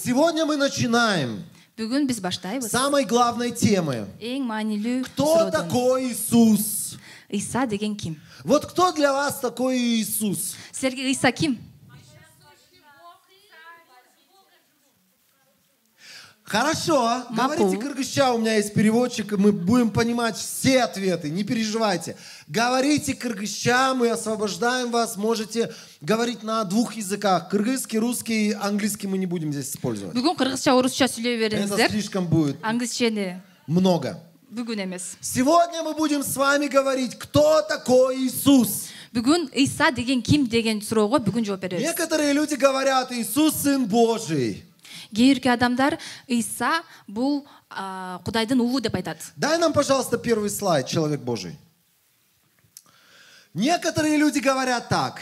Сегодня мы начинаем Бүгін біз баштайбыз. с самой главной темы. Ең маанилүү Кто суроодан. такой Иисус? Иса деген ким? Вот кто для вас такой Иисус? Сіздерге Иса ким? Хорошо, говорите кыргызча, у меня есть переводчик, и мы будем понимать все ответы, не переживайте. Говорите кыргызча, мы освобождаем вас, можете говорить на двух языках. Кыргызский, русский, английский мы не будем здесь использовать. Бүгін қырғызша, орысша сөйлей Это беріңіздер. слишком будет Англисчені много. бүгін емес. Сегодня мы будем с вами говорить, кто такой Иисус. Бүгін Иса деген ким деген сұрауға бүгін жауап береміз. Некоторые люди говорят, Иисус Сын Божий. Кейбір адамдар Иса бұл Құдайдың ұлы деп айтады. Дай нам, пожалуйста, первый слайд, человек Божий. Некоторые люди говорят так.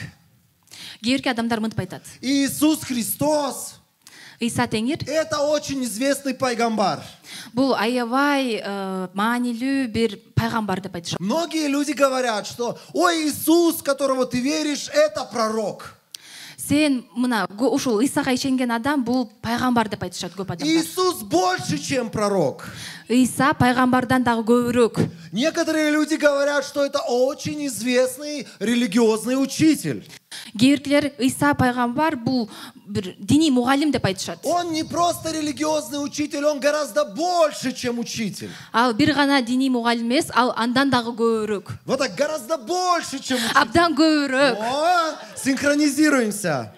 Кейбір адамдар мынтып айтады. Иисус Христос Иса теңір – это очень известный пайгамбар. бұл аябай маанилүү бір пайғамбар деп айтышады. Многие люди говорят, что ой, Иисус, в которого ты веришь, это пророк. Сен мына ушул Исаға ишенген адам бұл пайғамбар деп айтышады көп адамдар. Иисус больше, чем пророк. Иса пайғамбардан дағы көбірек. Некоторые люди говорят, что это очень известный религиозный учитель. Кейбірлер Иса пайғамбар бұл бір дини мұғалім деп айтышады. Он не просто религиозный учитель, он гораздо больше, чем учитель. Ал бір ғана дини мұғалім емес, ал андан дағы көбірек. Вот так, гораздо больше, чем учитель. Абдан көбірек. О, синхронизируемся.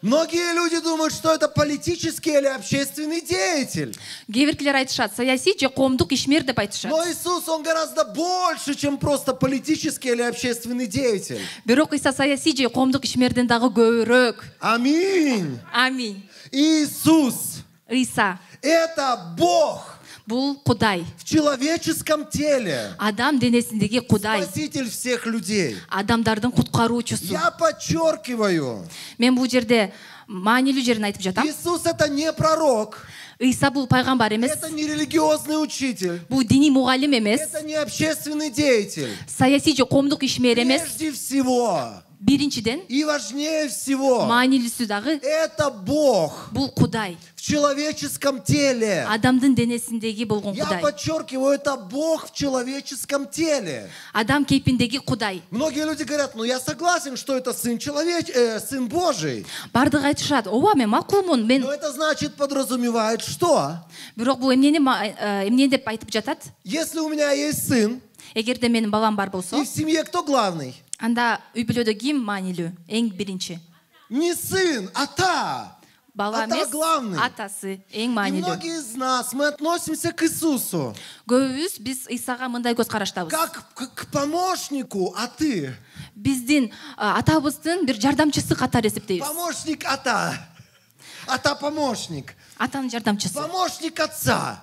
Многие люди думают, что это политический или общественный деятель. Кейбірлер айтышады, саяси же қоғамдық ишмер деп айтышады. Но Иисус, он гораздо больше, чем просто политический или общественный деятель. Бирок Иса саяси же қоғамдық ишмерден дағы көбірек. Аминь. Аминь. Иисус Иса – это Бог бұл Құдай. в человеческом теле. Адам денесіндегі Құдай. Спаситель всех людей. Адамдардың құтқарушысы. Я подчеркиваю, Мен бұл жерде маанилүү жерін айтып жатам. Иисус – это не пророк, Иса бұл пайғамбар емес, это не религиозный учитель, бұл дини мұғалім емес, это не общественный деятель. саяси же қоғамдық ишмер емес. Прежде всего Біріншіден, и важнее всего, маанилүүсү дагы это Бог бұл Құдай. в человеческом теле. Адамдын денесіндегі болған Я Құдай. подчеркиваю, это Бог в человеческом теле. Адам кейпіндегі Құдай. Многие люди говорят, ну я согласен, что это Сын Божий. Бардығы айтышады, ооба мен мақұлмын, мен Но это значит, подразумевает что? бирок бұл эмне деп айтып жатат. Если у меня есть сын, Эгерде менин балам бар и болсо, в семье кто главный? анда үй бүлөдө ким маанилүү? Эң биринчи. Не сын, а та. Бала Ата эмес, главный. атасы эң И маанилүү. многие из нас, мы относимся к Иисусу Көбүбүз биз Исага мындай көз караштабыз. как к помощнику, а ты? Биздин атабыздын бир жардамчысы катары эсептейбиз. Помощник ата. Ата помощник. Атанын жардамчысы. Помощник отца.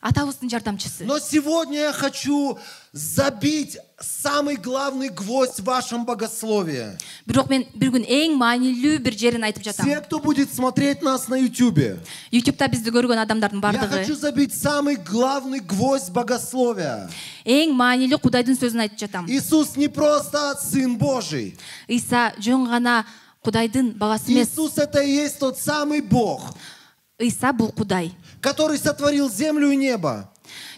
Атабыздын жардамчысы. Но сегодня я хочу забить самый главный гвоздь в вашем богословии. Бирок мен бир күн эң маанилүү бир жерин айтып жатам. Все, кто будет смотреть нас на YouTube, YouTube'да бизди көргөн адамдардын я хочу бардыгы забить самый главный гвоздь богословия. эң маанилүү Кудайдын сөзүн айтып жатам. Иисус не просто Сын Божий. Иса жөн гана Кудайдын баласы эмес. Иисус это и есть тот самый Бог, Иса бул Кудай. который сотворил землю и небо,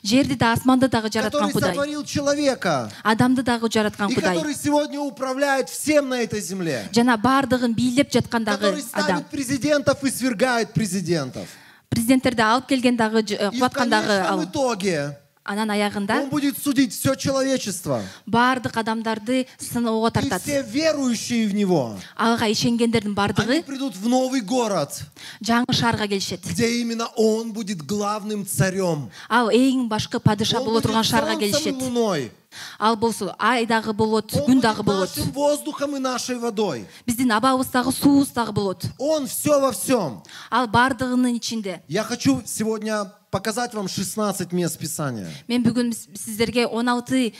Жерди да асманды дагы жараткан который Кудай. сотворил человека Адамды дагы жараткан и Кудай. который сегодня управляет всем на этой земле, Жана бардыгын бийлеп жаткан дагы который адам. ставит президентов и свергает президентов. Президенттерди алып келген дагы, И в кулаткан дагы конечном ал. итоге Анан аягында Он будет судить все человечество. бардык адамдарды сыноого И тартат. все верующие в Него, Ага ишенгендердин они бардыгы придут в новый город, жаңы шаарга келишет. где именно Он будет главным царем. Ал эң башкы падыша Он боло будет турган шаарга солнцем и келишет. луной. Ал болсо ай дагы болот, Он күн будет дагы болот. нашим воздухом и нашей водой. Биздин абабыз дагы суубуз дагы болот. Он все во всем. Ал бардыгынын ичинде. Я хочу сегодня показать вам 16 мест Писания. Мен бүгүн сиздерге 16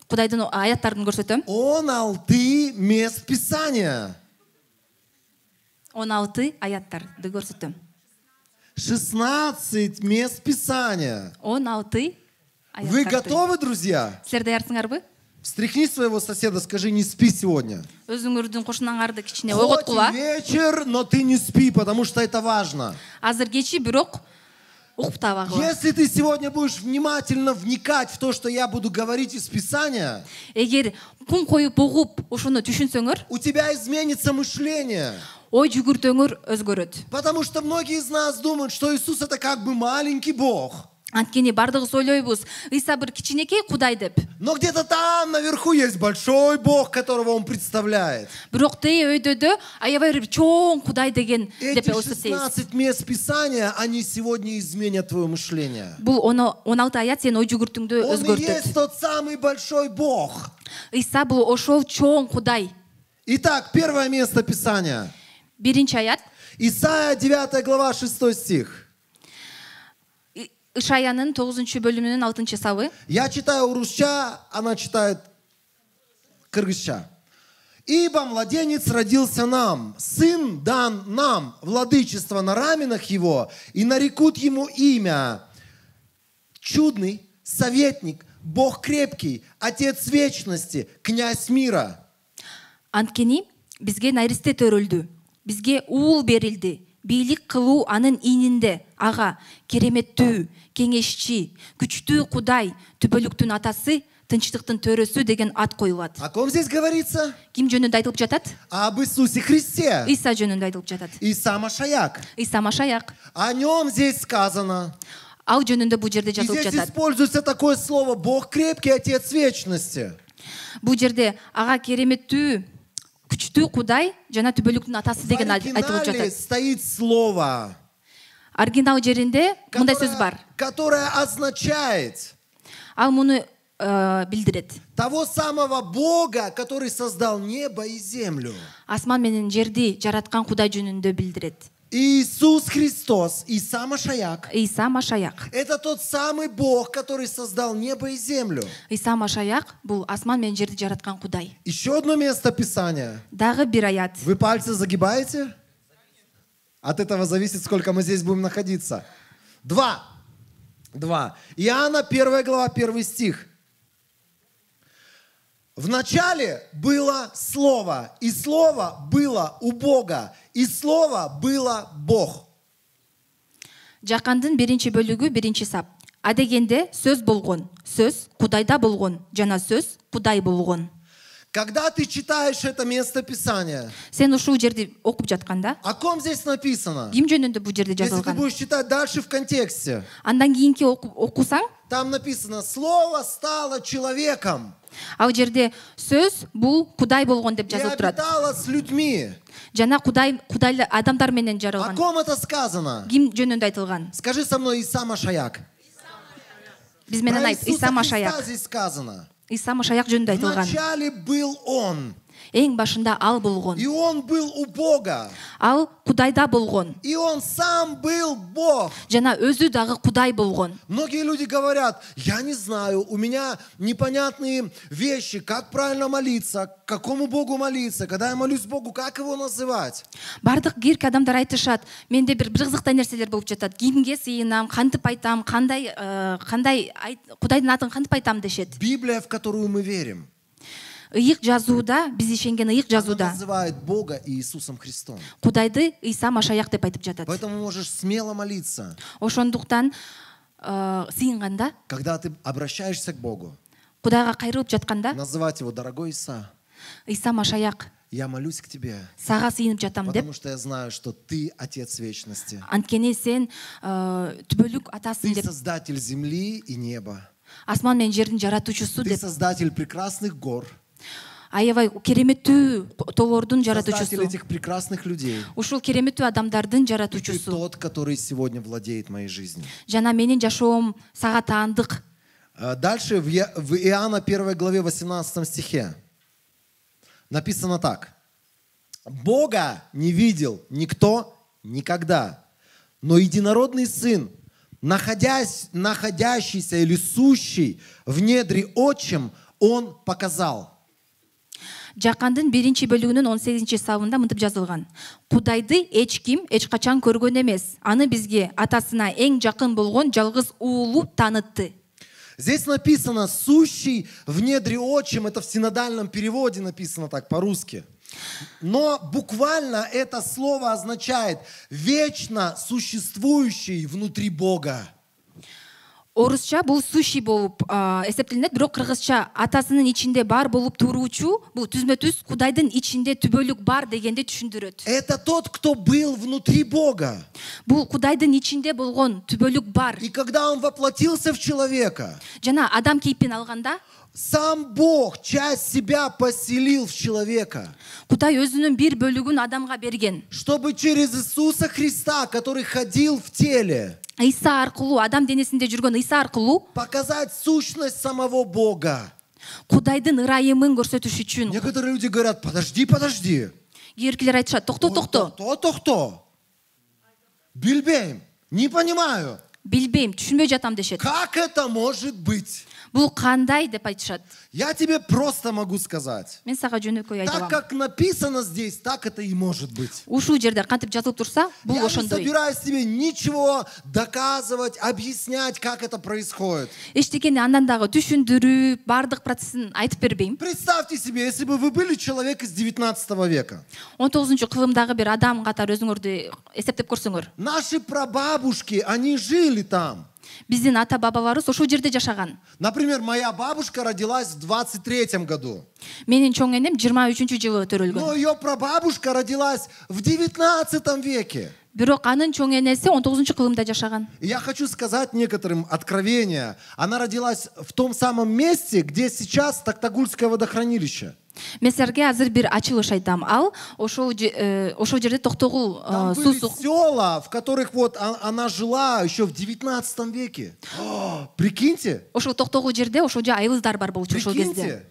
Кудайдын аяттарын көрсөтөм. 16 мест Писания. 16 аяттарды көрсөтөм. 16 мест Писания. 16 аяттарды. Вы готовы, друзья? Силер даярсыңарбы? Встряхни своего соседа, скажи, не спи сегодня. Өзүңөрдүн кошунаңарды кичине Хоть ойготкула. и вечер, но ты не спи, потому что это важно. Азыр кечи, бирок угуп табагыла. Если ты сегодня будешь внимательно вникать в то, что я буду говорить из Писания, Эгер кум коюп угуп ушуну түшүнсөңөр, у тебя изменится мышление. ой жүгүртөңөр өзгөрөт. Потому что многие из нас думают, что Иисус это как бы маленький Бог. Анткени бардыгыбыз ойлойбуз, Ыйса бир кичинекей Кудай деп. Но где-то там наверху есть большой Бог, которого Он представляет. Бирок тээ өйдөдө аябай бир чоң Кудай деген деп Эти эсептейбиз. 16 мест Писания, они сегодня изменят твое мышление. Бул 16 аят сенин ой жүгүртүңдү Он и өзгөртөт. есть тот самый большой Бог. Ыйса бул ошол чоң Кудай. Итак, первое место Писания. Биринчи аят. Исайя 9 глава 6 стих. Ишаянын 9 бөлүмүнүн 6 сабы. Я читаю русча, она читает кыргызча. «Ибо младенец родился нам, сын дан нам, владычество на раменах его, и нарекут ему имя. Чудный, советник, Бог крепкий, Отец вечности, князь мира». Анткени бизге найристе төрөлдү. Бизге уул берилди. Бийлик кылуу анын ининде. Ага, кереметтүү, кеңешчи, күчтүү Кудай, түбөлүктүн атасы, тынчтыктын төрөсү деген ат коюлат. О ком здесь говорится? Ким жөнүндө айтылып жатат? Об Иисусе Христе. Ыйса жөнүндө айтылып жатат. Иса Машаяк. Ыйса Машаяк. О нем здесь сказано. Ал жөнүндө бул жерде И жазылып здесь жатат. используется такое слово «Бог крепкий, Отец вечности». Бул жерде ага кереметтүү, күчтүү Кудай жана түбөлүктүн атасы В деген айтылып оригинале жатат. стоит слово, Оригинал жеринде мындай сөз бар. которое означает Ал муну билдирет. того самого Бога, который создал небо и землю. Асман менен жерди жараткан Кудай жөнүндө билдирет. Иисус Христос, Иса Машаяк, Ыйса Машаяк. это тот самый Бог, который создал небо и землю. Ыйса Машаяк бул асман менен жерди жараткан Кудай. Еще одно место Писания. Дагы бир аят. Вы пальцы загибаете? От этого зависит, сколько мы здесь будем находиться. Два. Иоанна 1 глава, 1 стих. Вначале было Слово, и Слово было у Бога, и Слово было Бог. Жакандын 1 бөлүгү 1 сап. Адегенде сөз болгон, сөз Кудайда болгон, жана сөз Кудай болгон. Когда ты читаешь это место Писания, Сен ушул жерди окуп жатканда, о ком здесь написано? ким жөнүндө бул жерде Если ты жазылган? будешь читать дальше в контексте, Андан кийинки окусаң, там написано «Слово стало человеком ал жерде сөз бул Кудай болгон деп и жазылып турат. обитало с людьми». Жана Кудай адамдар менен О жаралган. ком это сказано? Ким жөнүндө айтылган? Скажи со мной Иса Машаяк. Биз менен Про айт, Иисуса Иса Христа Машаяк. здесь сказано. Иса Машаяк жөнүндө айтылган. Вначале был Он, Эң башында ал болгон. и Он был у Бога, Ал Кудайда болгон. и Он сам был Бог. Жана өзү дагы Кудай болгон. Многие люди говорят, я не знаю, у меня непонятные вещи, как правильно молиться, к какому Богу молиться, когда я молюсь Богу, как Его называть. Бардык кирки адамдар айтышат, менде бир кызыктай нерселер болуп жатат. Кимге сыйынам, кантип айтам, кандай Кудайдын атын кантип айтам дешет. Библия, в которую мы верим, Ыйык жазууда, биз ишенген ыйык она жазууда называет Бога Иисусом Христом. Кудайды Ыйса Машаяк деп айтып жатат. Поэтому можешь смело молиться, Ошондуктан сыйынганда, когда ты обращаешься к Богу, Кудайга кайрылып жатканда, называть Его «Дорогой Иса». Ыйса Машаяк, Я молюсь к Тебе, сага сыйынып жатам деп. потому что я знаю, что Ты Отец Вечности. Анткени сен түбөлүк атасың Ты деп. Создатель земли и неба. Асман менен жердин жаратуучусу Ты деп. Создатель прекрасных гор. Аябай кереметтүү тоолордун Создатель жаратуучусу. этих прекрасных людей. Ушул кереметтүү адамдардын И Ты жаратуучусу. тот, который сегодня владеет моей жизнью. Жана менин жашоом сага таандык. Дальше в Иоанна 1 главе 18 стихе написано так. Бога не видел никто никогда, но единородный Сын, находящийся или сущий в недре Отчим, Он показал. Жакандын 1 бөлүгүнүн 18 сабында мынтип жазылган. Кудайды эч ким эч качан көргөн эмес. Аны бизге атасына эң жакын болгон жалгыз уулу таанытты. Здесь написано «сущий в недре отчим». Это в синодальном переводе написано так по-русски. Но буквально это слово означает «вечно существующий внутри Бога». Орусча бул суши болуп эсептелинет, бирок кыргызча атасынын ичинде бар болуп туруучу, бул түзмө-түз Кудайдын ичинде түбөлүк бар дегенди түшүндүрөт. Это тот, кто был внутри Бога. Бул Кудайдын ичинде болгон түбөлүк бар. И когда он воплотился в человека, Жана адам кейпин алганда, сам Бог часть себя поселил в человека, Кудай өзүнүн бир бөлүгүн адамга берген. чтобы через Иисуса Христа, который ходил в теле, Иса аркылуу, адам денесинде жүргөн Иса аркылуу показать сущность самого Бога. Кудайдын ырайымын көрсөтүш үчүн. Некоторые люди говорят, подожди. Кийинкилер айтышат, токто. Кто? Билбейм, не понимаю. Билбейм, түшүнбөй жатам дешет. Как это может быть? Бул кандай деп айтышат. Я тебе просто могу сказать. Мен сага жөнөкөй Так айтабам. как написано здесь, так это и может быть. Ушул жерде кантип жазылып турса, бул Я не ошондой. собираюсь тебе ничего доказывать, объяснять, как это происходит. Эчтекени андан дагы түшүндүрүп, бардык процессин айтып бербейм. Представьте себе, если бы вы были человек из 19 века. 19-кылымдагы бир адам катары өзүңөрдү эсептеп көрсөңөр. Наши прабабушки, они жили там. Биздин ата бабаларыбыз ошол жерде жашаган. Например, моя бабушка родилась в 23 году. Менин чоң энем 23-жылы Но төрөлгөн. ее прабабушка родилась в 19 веке. Бирок анын чоң энеси 19-кылымда жашаган. И я хочу сказать некоторым откровение. Она родилась в том самом месте, где сейчас Токтагульское водохранилище. Мен силерге азыр бир ачылыш айтам. Ал ошол жерде Токтогул Там суу были села, в которых вот она жила еще в 19 веке. Прикиньте? Ошол Токтогул жерде ошол же айылыздар бар болчу ошол кезде. Прикиньте?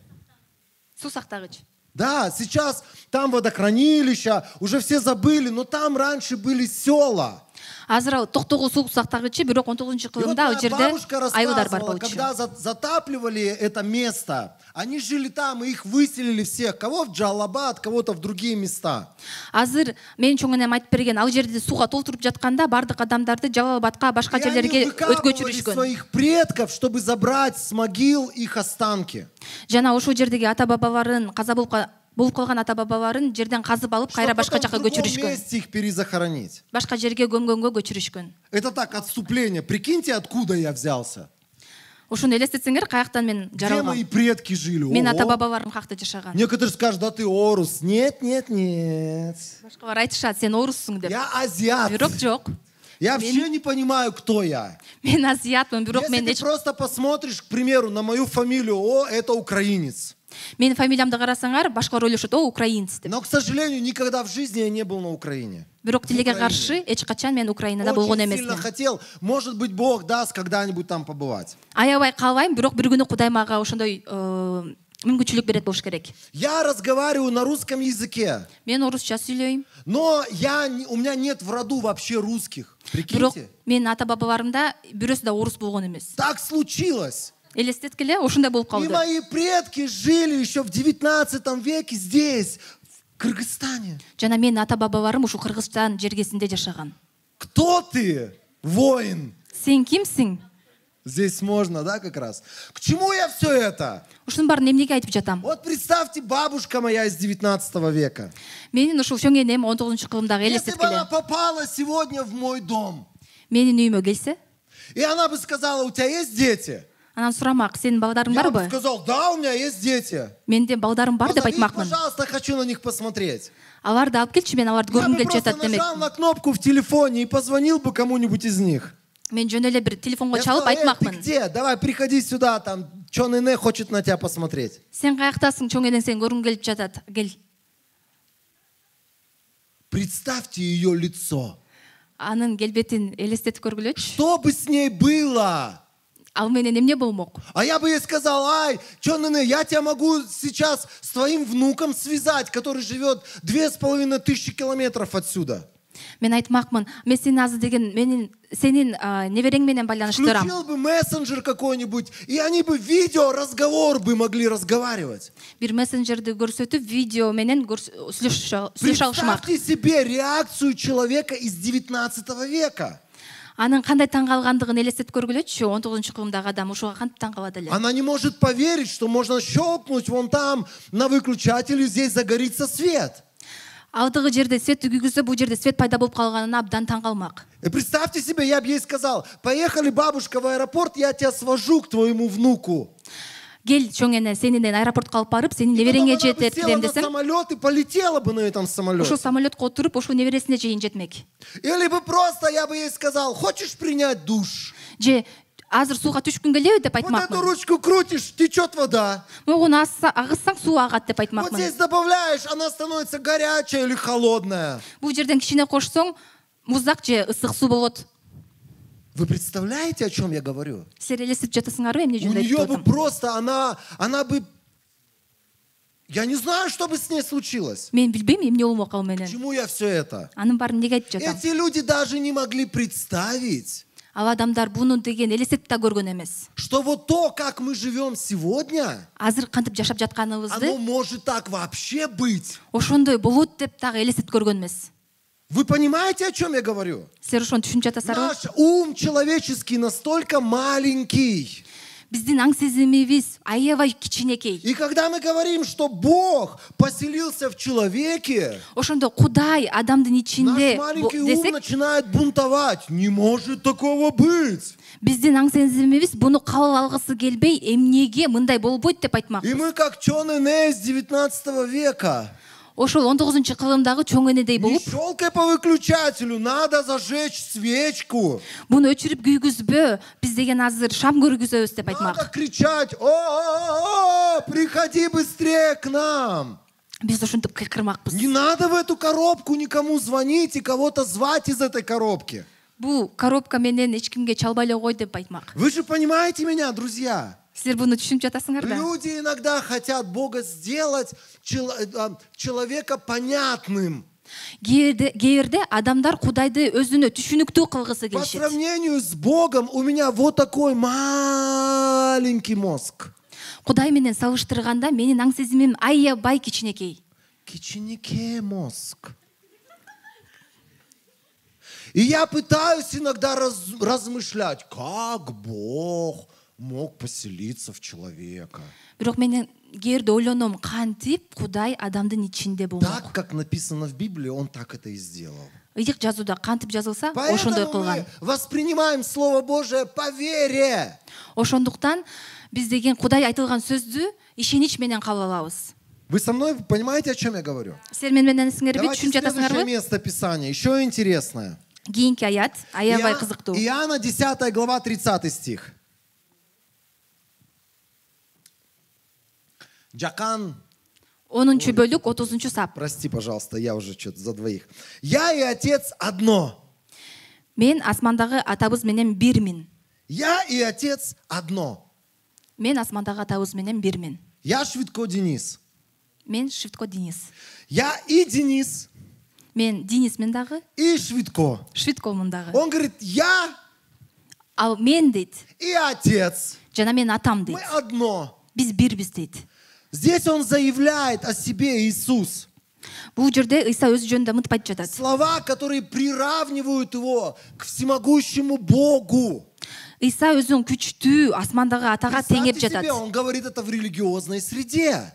Суу сактагыч. Да, сейчас там водохранилища, уже все забыли, но там раньше были села. Азыр ал Токтогул суу сактагычы, бирок 19-кылымда ал моя жерде бабушка айылдар бар рассказывала, болчу. когда затапливали это место, они жили там, и их выселили всех. Кого в Джалабад, кого-то в другие места. Азыр менин чоң энем айтып берген, ал жерде сууга толтуруп жатканда бардык адамдарды Жалал-Абадка, башка И они жерлерге выкапывали өткөчүрүшкөн. своих предков, чтобы забрать с могил их останки. Жана ошол жердеги ата бабаларын, каза болуп калган ата бабаларын жерден казып алып, кайра Чтобы башка потом жака в другом көчүрүшкөн. месте их перезахоронить. Башка жерге көмгөнгө көчүрүшкөн. Это так, отступление. Прикиньте, откуда я взялся. Ошону элестетсеңер, каяктан мен Где мои жаралгам. предки жили? Мен ата Ого. бабаларым каякта жашаган. Некоторые скажут, да ты орус. Нет. Башкалар айтышат, сен оруссуң деп. Я азиат. Бирок жок. Я вообще не понимаю, кто я. Мен азиатмын, бирок Если мен ты просто посмотришь, к примеру, на мою фамилию, это украинец. менин фамилиямды карасаңар, башкалар ойлошот, о, украинец деп. Но, к сожалению, никогда в жизни я не был на Украине. Бирок тилеге Украине. каршы эч качан мен Украинада болгон Очень сильно эмесмин. хотел, может быть, Бог даст когда-нибудь там побывать. Аябай калбайм, бирок бир күнү Кудай мага ошондой мүмкүнчүлүк берет болуш керек. Я разговариваю на русском языке, Мен орусча сүйлөйм, но у меня нет в роду вообще русских. бирок Прикиньте? менин ата бабаларымда бирөөсү да орус болгон эмес. Так случилось. Элестеткиле, ошондой болуп И калды. мои предки жили еще в 19 веке здесь, в Кыргызстане. Жана менин ата бабаларым ушул Кыргызстан жергесинде жашаган. Кто ты, воин? Сен кимсиң? Здесь можно, да, как раз? К чему я все это? Ушунун баарын эмнеге айтып жатам? Вот представьте, бабушка моя из 19 века. Менин ушул чоң энем 19-кылымдагы Если бы она элестеткиле. попала сегодня в мой дом, Менин үйүмө келсе, и она бы сказала, у тебя есть дети? анан сурамак, сенин балдарың Я бы барбы? сказал, да, у меня есть дети. Менде балдарым бар деп Позови, айтмакмын. пожалуйста, хочу на них посмотреть. Аларды алып келчи, мен аларды Я көргүм бы келип просто жатат демек. нажал на кнопку в телефоне и позвонил бы кому-нибудь из них. Мен жөн эле бир телефонго Я чалып сказал, ты айтмакмын. где? Давай, приходи сюда, там, Чон Эне хочет на тебя посмотреть. Сен каяктасың, чоң энең сени көргүм келип жатат. Кел. Представьте ее лицо. Анын келбетин элестетип көргүлөчү. Что бы с ней было? Ал менен эмне болмок? А я бы ей сказал, ай, Чон Эне, я тебя могу сейчас с твоим внуком связать, который живет 2500 километров отсюда. Мен айтмакмын, мен сени азыр деген сенин неберең менен байланыштырам. Включил бы мессенджер какой-нибудь, и они бы видеоразговор бы могли разговаривать. Бир мессенджерди көрсөтүп, видео менен сүйлөшө алышмак. Представьте себе реакцию человека из 19 века. Анын кандай таң калгандыгын элестетип көргүлөчү. 19-кылымдагы адам ушуга кантип таң калат эле. Она не может поверить, что можно щелкнуть вон там на выключателе, здесь загорится свет. Алдыгы жерде свет күйгүзсө, бул жерде свет пайда болуп калганына абдан таң калмак. И представьте себе, я бы ей сказал: поехали, бабушка, в аэропорт, я тебя свожу к твоему внуку. Кел чоң эне, сени аэропортко алып барып, сенин небереңе жетип Села келем на десем, самолет и полетела бы на этом самолете. ошол самолетко отуруп, ошол небересине чейин жетмек. Или бы просто я бы ей сказал: хочешь принять душ? Же азыр сууга түшкүң келеби деп Вот эту айтмакмын. ручку крутишь, течет вода. Могуну агызсаң суу агат деп Вот айтмакмын. здесь добавляешь, она становится горячая или холодная. Бул жерден кичине кошсоң, муздак же ысык суу болот. Вы представляете, о чем я говорю? Силер элестетип жатасыңарбы эмне У жөнүндө нее айтып бы атам? просто, она бы... Я не знаю, что бы с ней случилось. Мен билбейм эмне болмок ал К менен. чему я все это? Анын баарын эмнеге айтып жатам? Эти люди даже не могли представить, Ал адамдар буну деген элестетип да көргөн эмес. что вот то, как мы живем сегодня, Азыр кантип жашап оно жатканыбызды может так вообще быть. ошондой болот деп дагы элестетип көргөн эмес. Вы понимаете, о чем я говорю? Силер ошону түшүнүп жатасызарбы? Наш ум человеческий настолько маленький. Биздин аң сезимибиз аябай кичинекей. И когда мы говорим, что Бог поселился в человеке, Ошондо Кудай адамдын наш ичинде маленький ум десек, начинает бунтовать. Не может такого быть. биздин аң сезимибиз буну кабыл алгысы келбей, эмнеге мындай болбойт деп айтмак. И мы как Чон Эней с 19 века. Ошол 19-кылымдагы чоң энедей Не болуп, щелкай по выключателю, надо зажечь свечку. буну өчүрүп күйгүзбө, биз деген азыр шам көргүзөбүз деп Надо айтмак. кричать: о, приходи быстрее к нам. Биз ошентип кыйкырмакпыз. Не надо в эту коробку никому звонить и кого-то звать из этой коробки. Бул коробка менен эч кимге чалбай эле кой деп айтмак. Вы же понимаете меня, друзья? Силер буну түшүнүп жатасыңар да? Люди иногда хотят Бога сделать человека понятным. Кээ бирде адамдар Кудайды өзүнө түшүнүктүү кылгысы По келишет. сравнению с Богом у меня вот такой маленький мозг. Кудай менен салыштырганда менин аң сезимим аябай кичинекей. Кичинекей мозг. И я пытаюсь иногда размышлять, как Бог мог поселиться в человека. Бирок мен кээ бирде ойлоном, кантип Кудай адамдын ичинде болмок. Так, как написано в Библии, он так это и сделал. Ыйык жазууда кантип жазылса, ошондой Поэтому кылган. мы воспринимаем Слово Божие по вере. Ошондуктан биз деген Кудай айтылган сөздү ишенич менен кабыл алабыз. Вы со мной понимаете, о чем я говорю? Силер менен сиңерби Давайте түшүнүп следующее жатасыңарбы? место Писания, еще интересное. Кийинки аят аябай кызыктуу. Иоанна 10 глава 30 стих. Джакан, 10-бөлүк 30-сап. прости, пожалуйста, я уже что-то за двоих. Я и Отец одно. Мен асмандагы атабыз менен бирмин. Я и Отец одно. Мен асмандагы атабыз менен бирмин. Я Швидко Денис. Мен Швидко Денис. Я и Денис, Мен Денисмин дагы, и Швидко. Швидкомун дагы. Он говорит, я Ал мен дейт, и Отец. жана мен атам дейт. Мы одно. Биз бирбиз дейт. Здесь он заявляет о себе, Иисус. Бул жерде Ыйса өз жөнүндө мынтип айтып жатат. Слова, которые приравнивают его к всемогущему Богу. Ыйса өзүн күчтүү асмандагы атага теңеп Представьте жатат. себе, он говорит это в религиозной среде.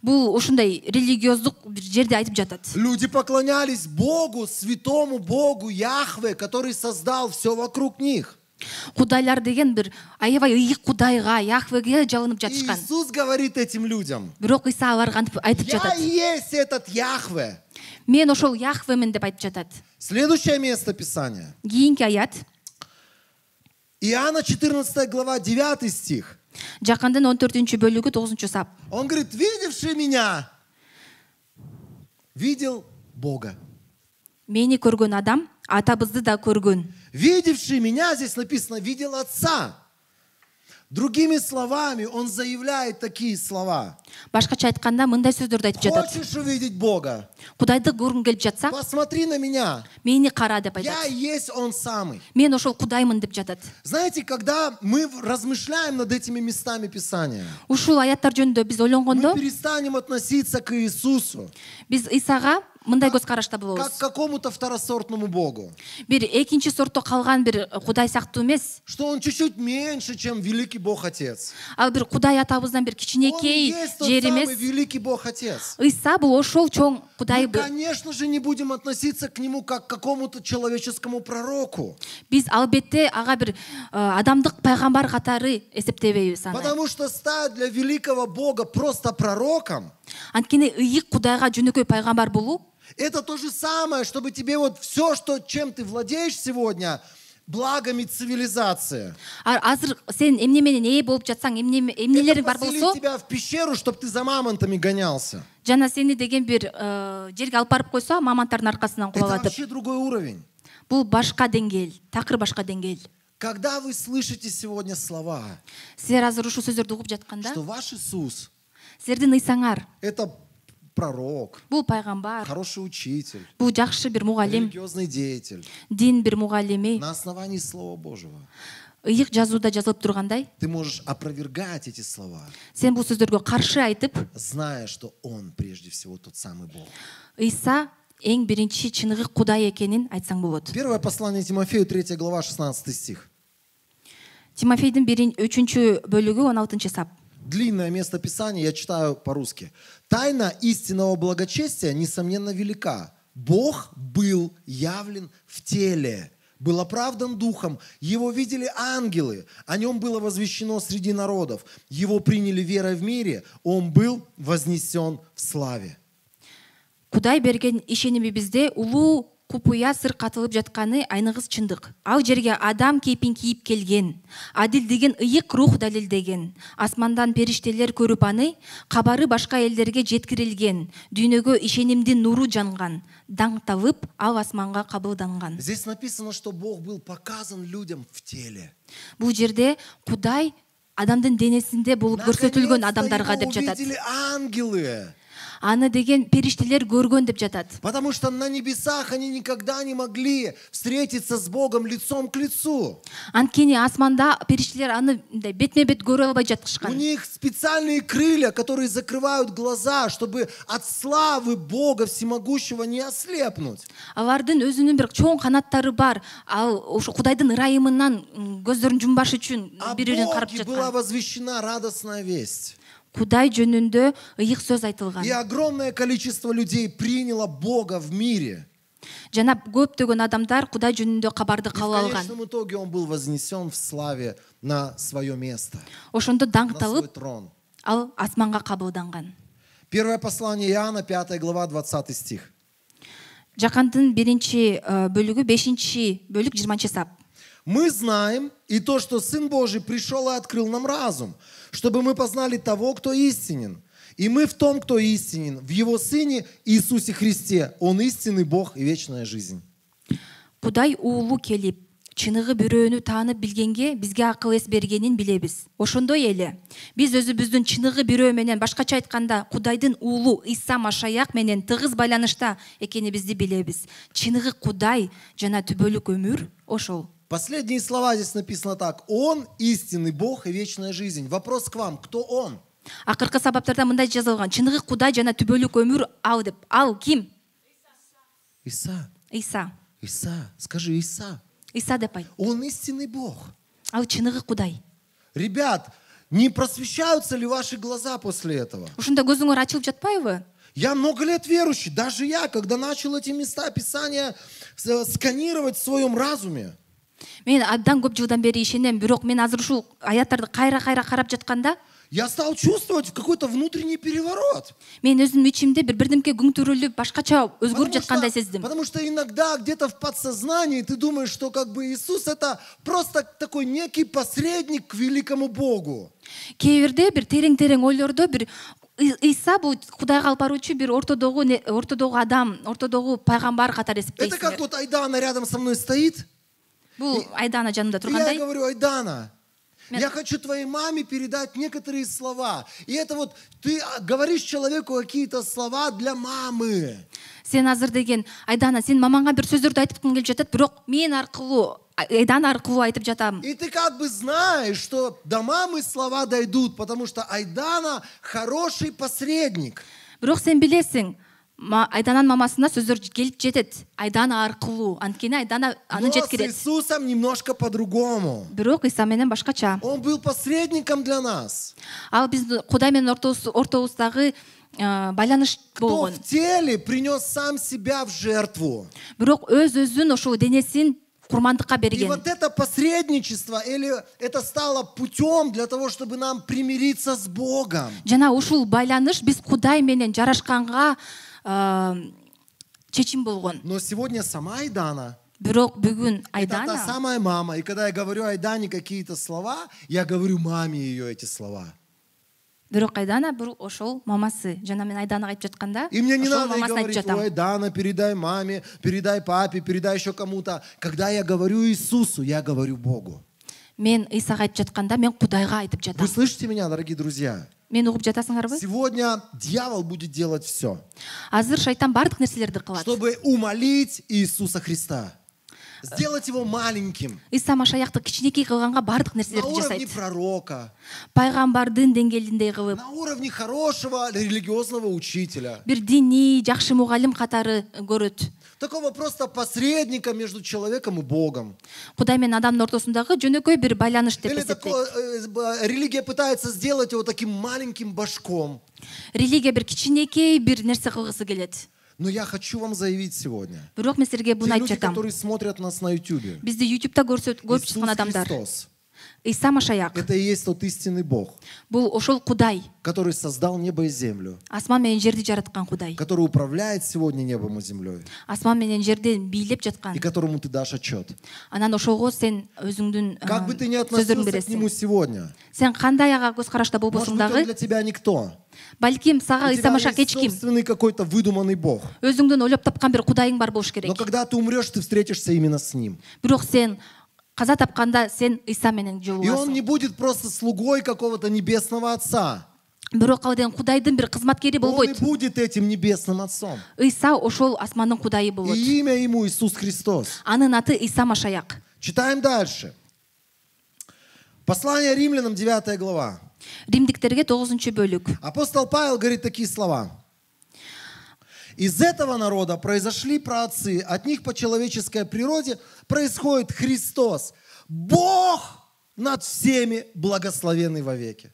Бул ушундай религиоздук бир жерде айтып жатат. Люди поклонялись Богу, святому Богу, Яхве, который создал все вокруг них. Кудайлар деген бир аябай ыйык Кудайга, Яхвеге жалынып И жатышкан. Иисус говорит этим людям: Бирок Ыйса аларга айтып я жатат. и есть этот Яхве. Мен ошол Яхвемен деп айтып жатат. Следующее место Писания. Кийинки аят Иоанна 14 глава 9 стих. Жакындын 14-бөлүгү 9-сап. Он говорит, видевший меня, видел Бога. Мени көргөн адам атабызды да көргөн. Видевший меня, здесь написано, видел Отца. Другими словами, он заявляет такие слова. Башкача айтканда мындай сөздөрдү айтып жатат. Хочешь увидеть Бога? Кудайды көргүң келип жатса, Посмотри на меня. мени кара деп Я айтат. и есть Он самый. Мен ошол Кудаймын деп жатат. Знаете, когда мы размышляем над этими местами Писания, Ушул аяттар жөнүндө биз мы ойлонгондо, перестанем относиться к Иисусу биз Исага мындай көз карашта как болобуз. к какому-то второсортному Богу. Бир экинчи сортто калган бир Кудай сыяктуу эмес. Что он чуть-чуть меньше, чем великий Бог Отец. Ал бир Кудай атабыздан бир Он кичинекей есть тот жер самый эмес. великий Бог Отец. Ыйса бул ошол чоң Кудай. Мы, конечно же, не будем относиться к нему как к какому-то человеческому пророку. Биз албетте ага бир адамдык пайгамбар катары эсептебейбиз аны. Потому что стать для великого Бога просто пророком, Анткени ыйык Кудайга жөнөкөй пайгамбар болуу это то же самое, чтобы тебе вот все, чем ты владеешь сегодня, благами цивилизации. азыр сен эмне менен ээ болуп жатсаң, эмнелериң Это бар поселить болсо, тебя в пещеру, чтобы ты за мамонтами гонялся. жана сени деген бир жерге алып барып койсо, мамонттардын аркасынан Это кубалатып. вообще другой уровень. Бул башка деңгээл, такыр башка деңгээл. Когда вы слышите сегодня слова, Силер азыр ушул сөздөрдү угуп жатканда, что ваш Иисус силердин ыйсаңар – это пророк, бул пайгамбар, хороший учитель, бул жакшы бир мугалим, религиозный деятель, дин бир мугалими, на основании Слова Божьего, ыйык жазууда жазылып тургандай, ты можешь опровергать эти слова, сен бул сөздөргө каршы айтып, зная, что Он прежде всего тот самый Бог. ыйса эң биринчи чыныгы Кудай экенин айтсаң болот. Первое послание Тимофею, 3 глава, 16 стих. Тимофейдин 3 бөлүгү 16 сап. Длинное место Писания, я читаю по-русски. «Тайна истинного благочестия, несомненно, велика. Бог был явлен в теле, был оправдан духом, его видели ангелы, о нем было возвещено среди народов, его приняли верой в мире, он был вознесен в славе». Кудай берген ишеними бизде улуу купуя сыр катылып жатканы айныгыз чындык. Ал жерге адам кейпин кийип келген, адил деген ыйык рух далилдеген, асмандан периштелер көрүп аны, кабары башка элдерге жеткирилген, дүйнөгө ишенимдин нуру жанган, даңк табып ал асманга кабылданган. Здесь написано, что Бог был показан людям в теле. Бул жерде Кудай адамдын денесинде болуп көрсөтүлгөн адамдарга деп Наконец-то его жатат. увидели ангелы. Аны деген периштелер көргөн деп жатат. Потому что на небесах они никогда не могли встретиться с Богом лицом к лицу. Анткени асманда периштелер аны бетме-бет көрө албай У жатышкан. них специальные крылья, которые закрывают глаза, чтобы от славы Бога Всемогущего не ослепнуть. Алардын өзүнүн бир чоң канаттары бар. Ал ошо Кудайдын ырайымынан көздөрүн жумбаш үчүн О бири-бирин карап Боге была жаткан. возвещена радостная весть. Кудай жөнүндө ыйык сөз айтылган. И огромное количество людей приняло Бога в мире. Жана көптөгөн адамдар Кудай жөнүндө кабарды И в кабыл алган. конечном итоге он был вознесен в славе на свое место, Ошондо на свой даңкталып, трон. ал асманга кабылданган. Первое послание Иоанна, 5 глава, 20 стих. Жакандын 1 бөлүгү 5 бөлүк 20 сап. Мы знаем и то, что Сын Божий пришел и открыл нам разум, чтобы мы познали того, кто истинен. И мы в том, кто истинен, в Его Сыне Иисусе Христе. Он истинный Бог и вечная жизнь. Кудай уулу келип, чыныгы бирөөнү таанып билгенге бизге акыл эс бергенин билебиз. Ошондой эле биз өзүбүздүн чыныгы бирөө менен, башкача айтканда, Кудайдын уулу Иса Машаяк менен тыгыз байланышта экенибизди билебиз. Чыныгы Кудай жана түбөлүк өмүр ошол. Последние слова здесь написано так. Он истинный Бог и вечная жизнь. Вопрос к вам. Кто Он? Акыркы сабаптарда мындай жазылган: чыныгы Кудай жана түбөлүк өмүр ал деп. Ал ким? Иса. Иса. Иса. Скажи Иса. Иса деп айт. Он истинный Бог. Ал чыныгы Кудай. Ребят, не просвещаются ли ваши глаза после этого? Ушунда көзүңөр ачылып жатпайбы? Я много лет верующий. Даже я, когда начал эти места Писания сканировать в своем разуме, Мен абдан көп жылдан бери ишенем, бирок мен азыр ушул аяттарды кайра-кайра карап жатканда, я стал чувствовать какой-то внутренний переворот. мен өзүмдүн ичимде бирдемке күңтүрүлүп, башкача өзгөрүп жаткандай сездим. Потому что иногда где-то в подсознании ты думаешь, что как бы Иисус это просто такой некий посредник к великому Богу. Кээ бирде бир терең-терең ойлордо бир Иса бул Кудайга алып баруучу бир ортодогу адам, ортодогу пайгамбар катары Это как эсептейсиңер. вот Айдана рядом со мной стоит. Бул Айдана жанымда И я тургандай. говорю: Айдана, я хочу твоей маме передать некоторые слова. И это вот ты говоришь человеку какие-то слова для мамы. Сен азыр деген Айдана, сен мамаңа бир сөздөрдү айткың келип жатат, бирок мен аркылуу, Айдана аркылуу айтып жатам. И ты как бы знаешь, что до мамы слова дойдут, потому что Айдана хороший посредник. Бирок сен билесиң, Айдананын мамасына сөздөр келип жетет. Айдана аркылуу. Анткени Айдана аны Но с жеткирет. Иисусом немножко по-другому. Бирок Иса менен башкача. Он был посредником для нас. Ал биздин Кудай менен ортобуздагы байланыш Кто болгон. в теле принес сам себя в жертву. Бирок өзүн ошол денесин курмандыкка И берген. вот это посредничество, или это стало путем для того, чтобы нам примириться с Богом. Жана ушул байланыш биз Кудай менен жарашканга чечим болгон. Но сегодня сама Айдана, Бирок бүгүн это та Айдана, самая мама. И когда я говорю Айдане какие-то слова, я говорю маме ее эти слова. бирок Айдана бул ошол мамасы. Жана мен Айданага айтып жатканда, И мне не ошол надо ей мамасына айтып говорить, жатам. ой, Дана, передай маме, передай папе, передай еще кому-то. Когда я говорю Иисусу, я говорю Богу. Мен Исага айтып жатканда мен Кудайга айтып Вы жатам. слышите меня, дорогие друзья? Мен угуп жатасыңарбы? Сегодня дьявол будет делать все, Азыр шайтан бардык нерселерди кылат. чтобы умолить Иисуса Христа. Сделать его маленьким. Иса Машаякты кичинекей кылганга бардык На нерселерди уровне жасайт. пророка. Пайгамбардын деңгээлиндей кылып, На уровне хорошего религиозного учителя. бир диний, жакшы мугалим катары көрөт. Такого просто посредника между человеком и Богом. Кудай менен адамдын ортосундагы жөнөкөй бир байланыш деп Или эсептейт. такое, религия пытается сделать его таким маленьким башком. Религия бир кичинекей бир нерсе кылгысы келет. Но я хочу вам заявить сегодня. Бирок мен силерге Те буну айтып люди, жатам. которые смотрят нас на YouTube. Бизди YouTube'да көрүп Иисус жаткан адамдар. Христос. Иса Машаяк. Это и есть тот истинный Бог, Бул ошол Кудай. который создал небо и землю, Асман менен жерди жараткан Кудай. который управляет сегодня небом и землей, Асман менен жерди бийлеп жаткан. и которому ты дашь отчет. Анан ошого сен өзүңдүн Как бы ты ни сөздөрүңдү относился к нему бересиң. сегодня, Сен кандай ага көз карашта может болбосуң быть, он дагы, для тебя никто. балким сага У Иса тебя Машак есть эч ким. собственный какой-то выдуманный Бог. Өзүңдүн ойлоп тапкан бир Кудайың бар болуш керек. Но когда ты умрешь, ты встретишься именно с ним. Бирок сен каза тапканда сен Иса менен И он жолугасың. не будет просто слугой какого-то небесного отца. Бирок ал деген Кудайдын бир кызматкери Он и болбойт. будет этим небесным отцом. Иса ошол асмандын Кудайы болот. И имя ему Иисус Христос. Анын аты Иса Машаяк. Читаем дальше. Послание римлянам, 9 глава. Римдиктерге 9-бөлүк. Апостол Павел говорит такие слова. Из этого народа произошли праотцы, от них по человеческой природе происходит Христос, Бог над всеми благословенный вовеки.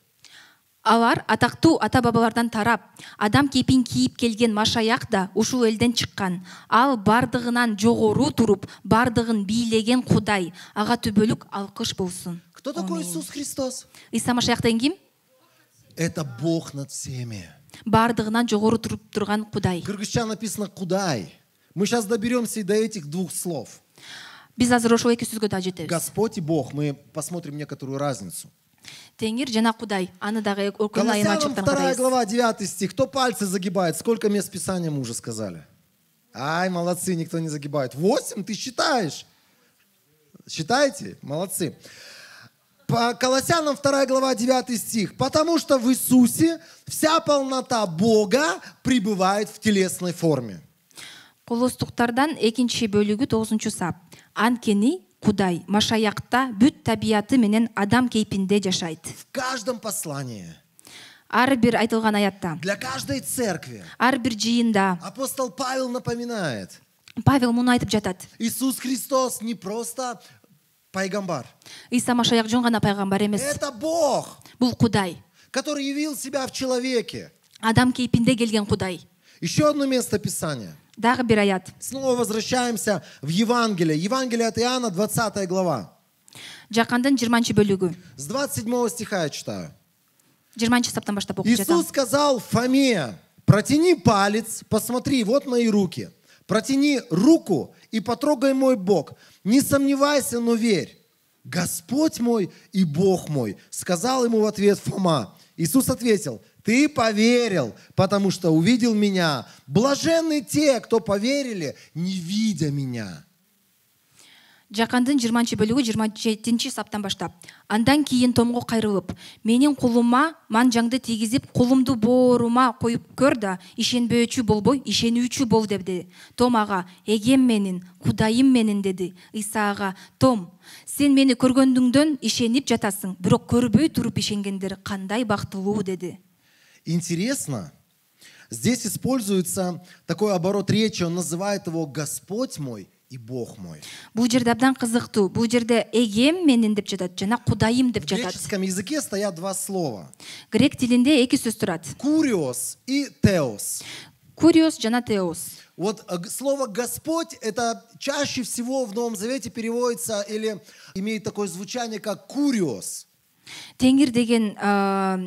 Алар атактуу ата бабалардан тарап, адам кейпин кийип келген Машаяк да ушул элден чыккан. Ал бардыгынан жогору туруп, бардыгын бийлеген Кудай. Ага түбөлүк алкыш болсун. Кто такой Иисус Христос? Иса Машаяк деген ким? Это Бог над всеми. Бардыгынан жогору туруп турган Кудай. Кыргызча написано «Кудай». Мы сейчас доберемся и до этих двух слов. Биз азыр ошол эки сөзгө да жетебиз. Господь и Бог. Мы посмотрим некоторую разницу. Теңир жана Кудай. Аны дагы өркүн Колоссянам айырмачылыктарын 2 карайбыз. глава, 9 стих. Кто пальцы загибает? Сколько мест Писания мы уже сказали? Ай, молодцы, никто не загибает. 8 ты считаешь? Считаете? Молодцы. По Колоссянам 2 глава, 9 стих. Потому что в Иисусе вся полнота Бога пребывает в телесной форме. Колостуктардан 2-бөлүгү 9-сап. Анткени Кудай Машаякта бүт табияты менен адам кейпинде жашайт. В каждом послании, Ар бир айтылган аятта, для каждой церкви ар бир жыйында апостол Павел напоминает. Павел муну айтып жатат. Иисус Христос не просто пайгамбар. Иса Машаяк жөн гана пайгамбар эмес. Это Бог, Бул Кудай. который явил себя в человеке. Адам кейпинде келген Кудай. Еще одно место Писания. Дагы бир аят. Снова возвращаемся в Евангелие. Евангелие от Иоанна, 20 глава. Жакандын 20-бөлүгү. С 27 стиха я читаю. 20-саптан баштап окуп жатам. Иисус сказал Фоме: протяни палец, посмотри, вот мои руки. Протяни руку и потрогай мой бок. Не сомневайся, но верь. Господь мой и Бог мой, сказал ему в ответ Фома. Иисус ответил: ты поверил, потому что увидел меня. Блаженны те, кто поверили, не видя меня. Жакандын 20-бөлүгү 27-саптан баштап. Андан кийин Томго кайрылып, менин кулума манжаңды тийгизип, кулумду боорума коюп көр да, ишенбөөчү болбой, ишенүүчү бол деди. Том ага: эгем менин, Кудайым менин деди. Иса ага: Том, сен мени көргөндүңдөн ишенип жатасың, бирок көрбөй туруп ишенгендер кандай бактылуу деди. Интересно, Здесь используется такой оборот речи, он называет его «Господь мой и Бог мой». Бул жерде абдан кызыктуу. Бул жерде эгем менин деп жатат жана Кудайым деп В жатат. греческом языке стоят два слова. Грек тилинде эки сөз турат. Куриос и теос. Куриос жана теос. Вот слово «Господь» это чаще всего в Новом Завете переводится или имеет такое звучание, как «куриос». Теңир деген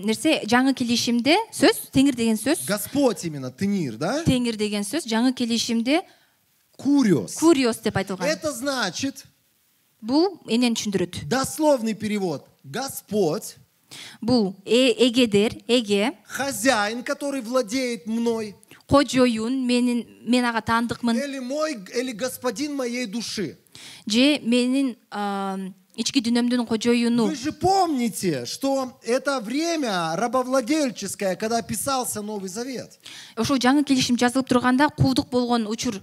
нерсе жаңы келишимде сөз, теңир деген сөз. Господь именно, тенир, да? Теңир деген сөз жаңы келишимде Куриос. куриос деп айтылган. Это значит, Бул энен түшүндүрөт. дословный перевод, Господь, Бул эгедер, эге, хозяин, который владеет мной, кожоюн, мен ага таандыкмын, или господин моей души. же менин ички дүнөмдүн кожоюну. Вы же помните, что это время рабовладельческое, когда писался Новый Завет. Ошол жаңы келишим жазылып турганда кулдук болгон учур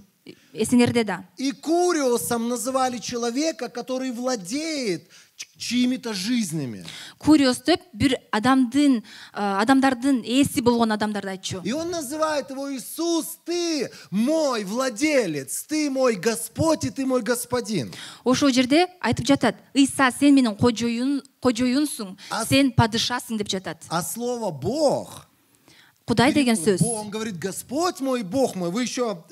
эсиңерде да. И куриосом называли человека, который владеет чьими-то жизнями. Куриос деп бир адамдардын ээси болгон адамдарды айтчу. И он называет его Иисус, ты мой владелец, ты мой Господь и ты мой господин. Ошол жерде айтып жатат, Ыйса сен менин кожоюнсуң, сен падышасың деп жатат. А слово Бог, Кудай деген сөз. он говорит, Господь мой, Бог мой. Вы еще,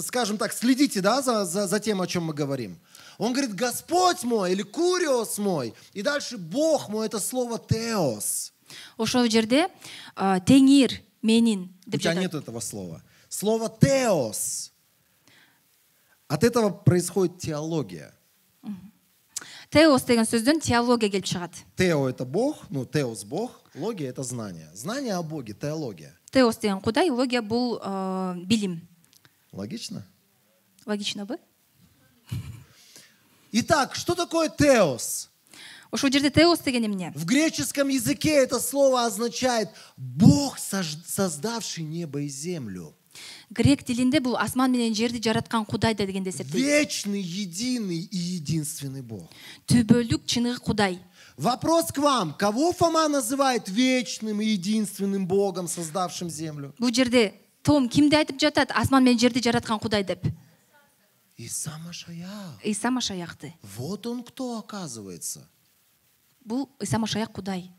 скажем так, следите, да, за тем, о чем мы говорим. Он говорит, Господь мой или Куриос мой. И дальше Бог мой, это слово теос. Ошол жерде теңир менин У деп тебя жатат. нет этого слова. Слово теос. От этого происходит теология. Теос деген сөздөн теология келип чыгат. Тео это Бог, ну теос Бог, логия это знание. Знание о Боге, теология. Теос деген Кудай, логия бул билим. Логично? Логичнобу? Итак, что такое теос? Ошол жерде теос деген эмне? В греческом языке это слово означает Бог, создавший небо и землю. Грек тилинде бул асман менен жерди жараткан Кудай дегенде эсептелет. Вечный, единый и единственный Бог. Түбөлүк чыныгы Кудай. Вопрос к вам. Кого Фома называет вечным и единственным Богом, создавшим землю? Бул жерде Том кимди айтып жатат? Асман менен жерди жараткан Кудай деп. Иса Машаях. Ыйса Машаякты. Вот он кто, оказывается. Бул Ыйса Машаяк Кудай.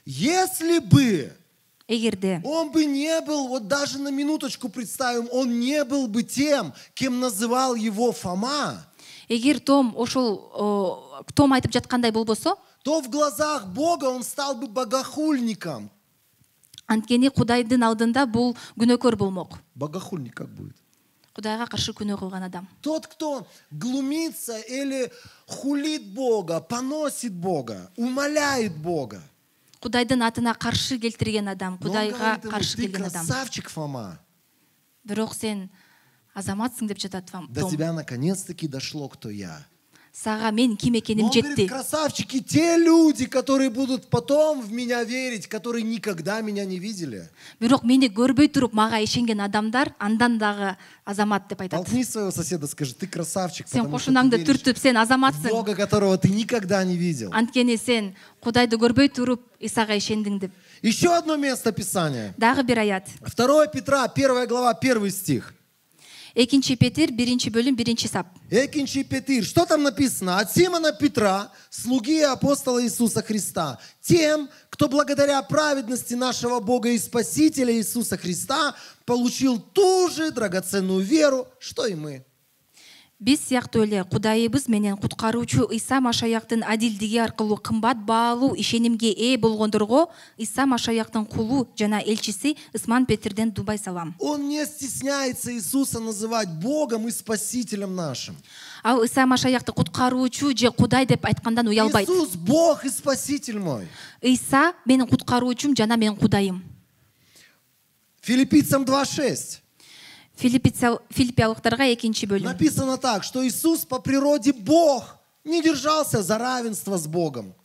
Если бы Эгерде он бы не был, вот даже на минуточку представим, он не был бы тем, кем называл его Фома, эгер Том Том айтып жаткандай болбосо, то в глазах Бога он стал бы богохульником. анткени Кудайдын алдында бул күнөөкөр болмок. Богохульник как будет? Кудайга каршы күнөө кылган адам. Тот, кто глумится или хулит Бога, поносит Бога, умоляет Бога. Кудайдын атына каршы келтирген адам, Но он Кудайга говорит ему, каршы ты келген адам. красавчик, Фома. Бирок сен азаматсың деп жатат До Том. тебя наконец-таки дошло, кто я. Сага мен ким Но экеним он говорит, жетти. красавчики, те люди, которые будут потом в меня верить, которые никогда меня не видели. Бирок мени көрбөй туруп мага ишенген адамдар андан дагы азамат деп айтат. Толкни своего соседа, скажи, ты красавчик, Сен потому что ты кошунаңды веришь түртүп сен в азаматсың. Бога, которого ты никогда не видел. Анткени сен Кудайды көрбөй туруп Исага ишендиң деп. Еще одно место Писания. Дагы бир аят. 2 Петра, 1 глава, 1 стих. Экинчи Петир, 1 бөлүм, 1 сап. Экинчи Петир. Что там написано? От Симона Петра, слуги и апостола Иисуса Христа, тем, кто благодаря праведности нашего Бога и Спасителя Иисуса Христа получил ту же драгоценную веру, что и мы. Биз сыяктуу эле Кудайыбыз менен куткаруучу Ыйса Машаяктын адилдиги аркылуу кымбат баалуу ишенимге ээ болгондорго Ыйса Машаяктын кулу жана элчиси Ысман Петирден дубай салам. Он не стесняется Иисуса называть Богом и Спасителем нашим. Ал Ыйса Машаякты куткаруучу же Кудай деп айткандан уялбайт. Иисус Бог и Спаситель мой. Ыйса менин куткаруучум жана менин Кудайым. Филиппийцам 2:6. Филиппиялыктарга 2 бөлүм. Написано так, что Иисус по природе Бог, не держался за равенство с Богом.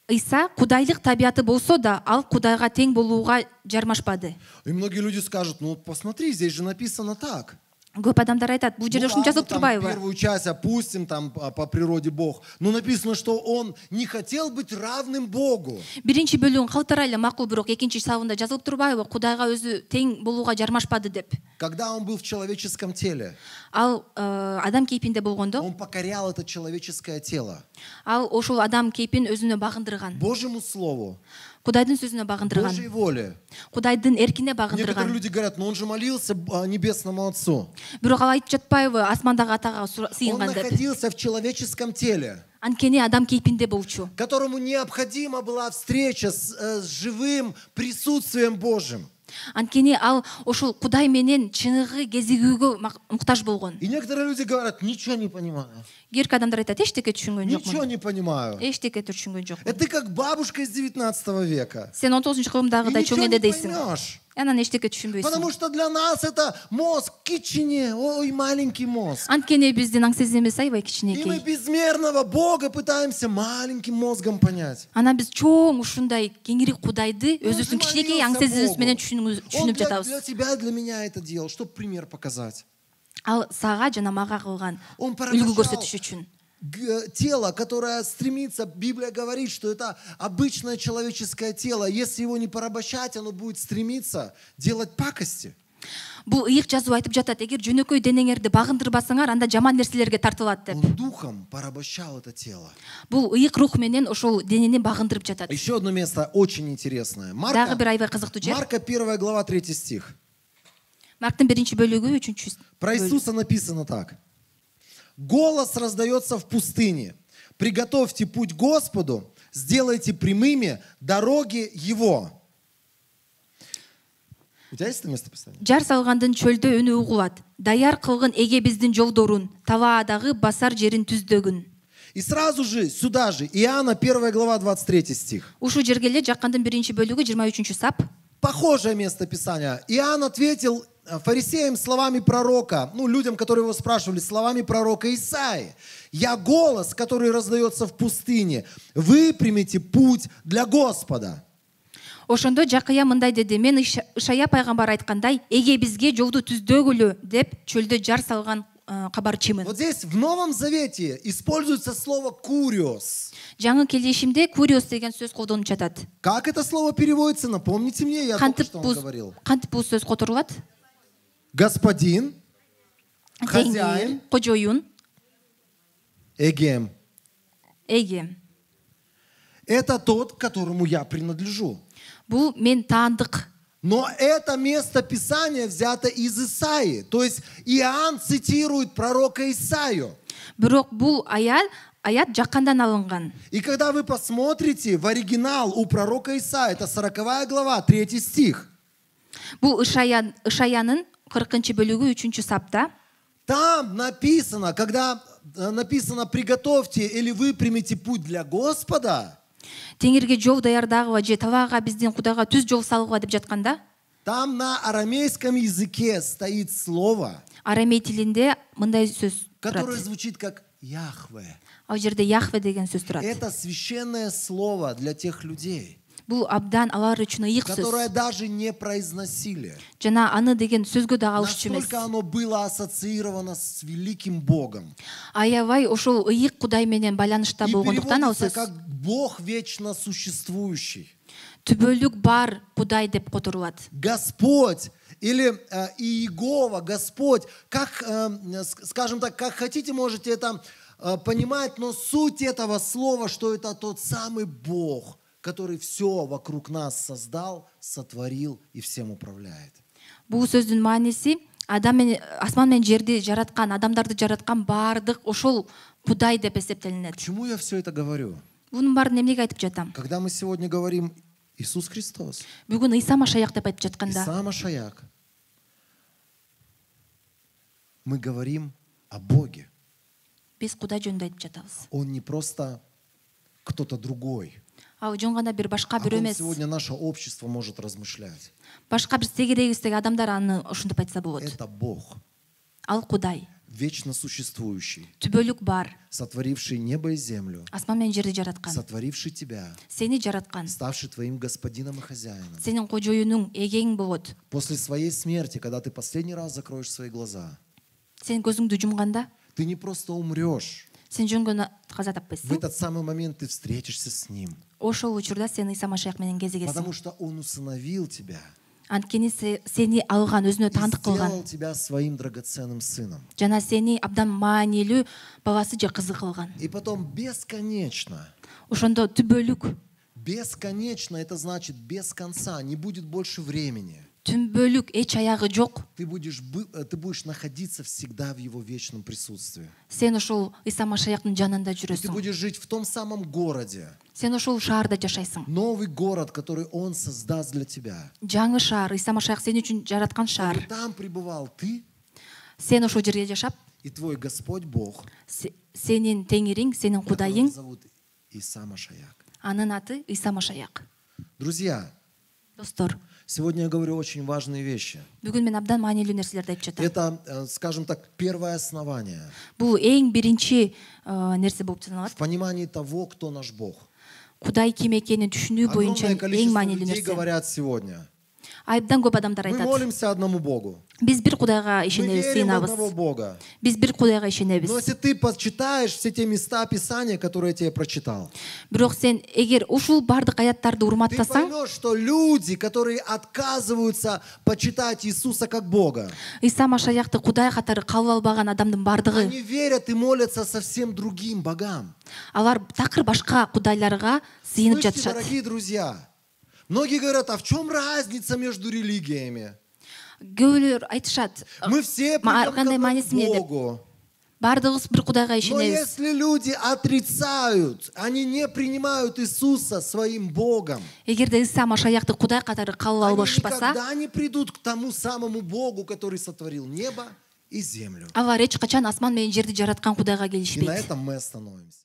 Ыйса кудайлык табиаты болсо да, ал Кудайга тең болууга жармашпады. И многие люди скажут, ну посмотри, здесь же написано так. Көп адамдар айтат, бул жерде ушуну жазылып турбайбы? Первую часть опустим, там по природе Бог. Но написано, что он не хотел быть равным Богу. Биринчи бөлүгүн калтырайлы макул, бирок экинчи сабында жазылып турбайбы? Кудайга өзү тең болууга жармашпады деп. Когда он был в человеческом теле, Ал адам кейпинде болгондо, он покорял это человеческое тело ал ошол адам кейпин өзүнө багындырган. Божьему Слову, Кудайдын сөзүнө багындырган. Божьей воле. Кудайдын эркине Некоторые багындырган. люди говорят, но он же молился Небесному Отцу. Бирок ал айтып жатпайбы, асмандагы атага Он сыйынган деп. находился в человеческом теле, Анткени адам кейпинде болчу. которому необходима была встреча с живым присутствием Божьим. Анткени ал ошол Кудай менен чыныгы кезигүүгө муктаж болгон. И некоторые люди говорят, ничего не понимаю. Кээки адамдар айтат, эчтеке түшүнгөн Ничего жокмун. не понимаю. Эчтеке түшүнгөн жокмун. Это как бабушка из 19 века. Сен 19 И кылымдагыдай ничего чоң не эне дейсиң. поймешь. Анан эчтеке түшүнбөйсүң. Потому что для нас это мозг кичине, ой, маленький мозг. Анткени биздин аң сезимибиз аябай И мы кичинекей. безмерного Бога пытаемся маленьким мозгом понять. Анан биз чоң ушундай кеңири Кудайды Он же өзүбүздүн кичинекей аң молился сезимибиз Богу. менен Он түшүнүп для жатабыз. тебя и для меня это делал, чтобы пример показать. Ал сага жана мага кылган Он үлгү порабощал көрсөтүш үчүн. тело, которое стремится, Библия говорит, что это обычное человеческое тело. Если его не порабощать, оно будет стремиться делать пакости. Бул ыйык жазуу айтып жатат, эгер жөнөкөй денеңерди багындырбасаңар, анда жаман нерселерге тартылат деп. Он духом порабощал это тело. Бул ыйык рух менен ошол денени багындырып жатат. Еще одно место очень интересное. Дагы бир аябай кызыктуу жер. Марка 1 глава 3 стих. Марктын 1 бөлүгү 3. Про Иисуса написано так. Голос раздается в пустыне. Приготовьте путь Господу, сделайте прямыми дороги Его. У тебя есть это местописание? Жар салгандын чөлдө үнү угулат. Даяр кылгын эге биздин жолдорун, табаадагы басар жерин түздөгүн. И сразу же, сюда же, Иоанна 1 глава 23 стих. Ушул жерге эле жаккандын 1 бөлүгү 23 сап. Похожее местописание. Иоанн ответил фарисеям словами пророка, людям, которые его спрашивали, словами пророка Исаии. «Я голос, который раздается в пустыне. Выпрямите путь для Господа». Ошондо Жакыя мындай деди: мен Ишая пайгамбар айткандай, эге бизге жолду түздөгүлү деп чөлдө жар салган кабарчымын. Вот здесь в Новом Завете используется слово «куриос». Жаңы келишимде куриос деген сөз колдонуп жатат. Как это слово переводится? Напомните мне, я только что вам говорил. Кантип бул сөз которулат? Господин, хозяин, кожоюн, эгем. эге. Это тот, к которому я принадлежу. Бул мен таандык. Но это место Писания взято из Исаии. То есть Иоанн цитирует пророка Исаию. Бирок бул аят жаккандан алынган. И когда вы посмотрите в оригинал у пророка Исаии, это 40 глава, 3 стих. Бул Ишаянын 40 бөлүгү 3 сапта. Там написано, когда написано «приготовьте или выпрямите путь для Господа», Теңирге жол даярдагыба же табаага биздин Кудайга түз жол салгыба деп жатканда, там на арамейском языке стоит слово, арамей тилинде мындай сөз которое турат. звучит как «Яхве». Ал жерде Яхве деген сөз турат. Это священное слово для тех людей, Бул абдан алар үчүн ыйык которое сөз. даже не произносили. Жана аны деген сөзгө да алышчу эмес. Настолько оно было ассоциировано с великим Богом. Аябай ошол ыйык Кудай менен байланышта И болгондуктан ал переводится сөз как Бог вечно существующий. түбөлүк бар Кудай деп которулат. Господь или Иегова, Господь, как, скажем так, как хотите, можете это понимать, но суть этого слова, что это тот самый Бог, который все вокруг нас создал, сотворил и всем управляет. Бул сөздүн мааниси адам менен асман менен жерди жараткан, адамдарды жараткан баардык ошол Кудай деп эсептелинет. К чему я все это говорю? Бунун баарын эмнеге айтып жатам? Когда мы сегодня говорим Иисус Христос, Бүгүн Ыйса Машаяк деп айтып жатканда, Иса Машаяк, мы говорим о Боге. биз Кудай жөнүндө айтып жатабыз. Он не просто кто-то другой. Ал жөн гана бир башка О бирөө ком эмес. сегодня наше общество может размышлять. Башка бир сегирегибиздеги адамдар аны ушинтип айтса болот. Это Бог, Ал Кудай, вечно существующий, түбөлүк бар, сотворивший небо и землю, асман менен жерди жараткан, сотворивший тебя, сени жараткан, ставший твоим господином и хозяином. сенин кожоюнуң, эгең болот. После своей смерти, когда ты последний раз закроешь свои глаза, сен көзүңдү жумганда ты не просто умрешь. сен жөн гана каза В таппайсың. этот самый момент ты встретишься с Ним. Ошол учурда сен Иса Машаяк менен кезигесиң. Потому что Он усыновил тебя Анткени сени алган, өзүнө и таандык кылган сделал тебя своим драгоценным сыном. жана сени абдан маанилүү бабасы же кызы кылган. И потом бесконечно. Ошондо түбөлүк, Бесконечно это значит без конца, не будет больше времени. түнбөлүк, эч аягы жок. Ты будешь находиться всегда в Его вечном присутствии. Сен ошол Иса Машаяктын жанында И ты жүрөсүң. будешь жить в том самом городе. Сен ошол шаарда жашайсың. Новый город, который Он создаст для тебя. Жаңы шаар, Иса Машаяк сен үчүн жараткан И шаар. там пребывал ты Сен ошол жерге жашап, и твой Господь Бог, сенин теңириң, сенин которого кудайың, зовут Иса Машаяк. анын аты Иса Машаяк. Друзья, Достор, сегодня я говорю очень важные вещи. бүгүн мен абдан маанилүү нерселерди айтып жатам. Это, скажем так, первое основание Бул эң биринчи нерсе болуп саналат. в понимании того, кто наш Бог. Кудай ким экенин түшүнүү боюнча Огромное эң количество маанилүү людей нерсе. говорят сегодня. Абдан көп адамдар Мы айтат. молимся одному Богу. Биз бир кудайга Мы ишенебиз, верим в сыйынабыз. одного Бога. Биз бир кудайга ишенебиз. Но если ты почитаешь все те места Писания, которые я тебе прочитал, Бирок сен эгер ушул бардык аяттарды ты урматтасаң, поймешь, что люди, которые отказываются почитать Иисуса как Бога, Иса Машаякты кудай катары кабыл албаган адамдын бардыгы, они верят и молятся совсем другим богам. алар такыр башка кудайларга сыйынып Слышите, жатышат. дорогие друзья, многие говорят, а в чем разница между религиями? Көбүлөр айтышат, Мы все кандай придем к мааниси эмне одному деп. Богу. Бардыгыбыз бир кудайга Но ишенебиз. если люди отрицают, они не принимают Иисуса своим Богом, Эгерде Иса Машаякты кудай катары кабыл они албашпаса, никогда не придут к тому самому Богу, который сотворил небо и землю. алар эч качан асман менен жерди жараткан кудайга И на келишпейт. этом мы остановимся.